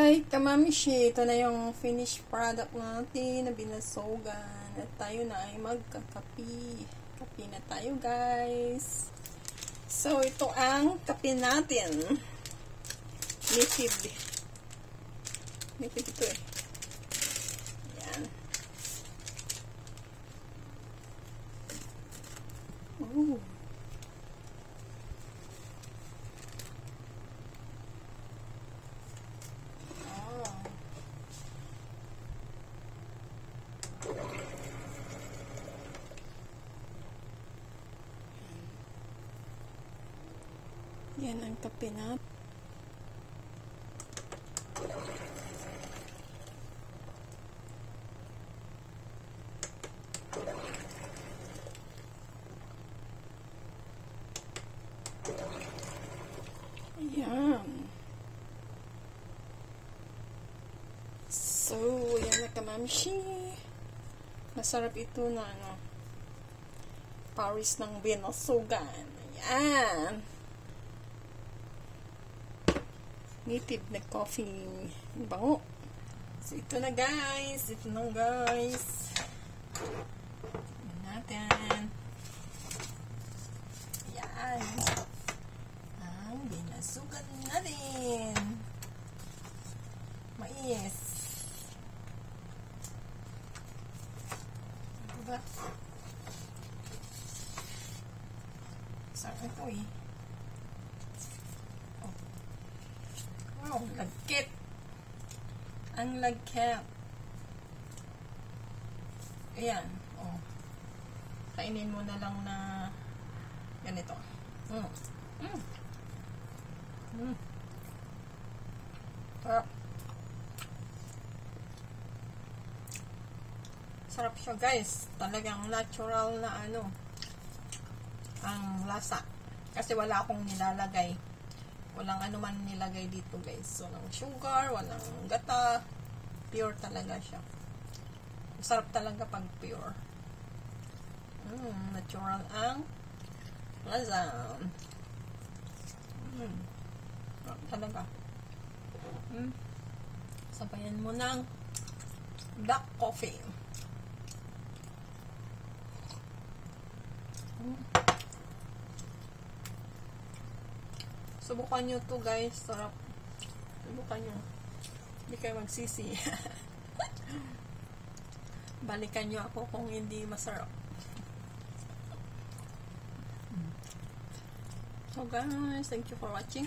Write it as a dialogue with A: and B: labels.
A: Hi, Kamamishi! Ito na yung finished product natin na binasogan. At tayo na ay magkakapi. Kapi na tayo, guys. So, ito ang kapi natin. Nitib. Nitib ito eh. Ayan. Ooh. Yan ang kape na. Ayan. So, yan na kamamshi. Masarap ito na Paris ng binasogan. Ayan. Native na coffee. Bango. So, ito na guys. Ito na guys. Tignan natin. Ayan. Ang binasugan natin. Mais. Ano ba? Sarap ito eh. Wow, lagkit. Ang lagkit. Ayan. Oh. Kainin mo na lang na ganito. Sarap. Sarap siya, guys. Talagang natural na ang lasa. Kasi wala akong nilalagay. Walang anuman nilagay dito, guys. Walang sugar, walang gata. Pure talaga siya. Masarap talaga pag pure. Natural ang lasa. Sarap talaga. Sabayan mo ng black coffee. Subukan nyo to, guys. Sarap. Subukan nyo. Hindi kayo magsisi. Balikan nyo ako kung hindi masarap. So guys, thank you for watching.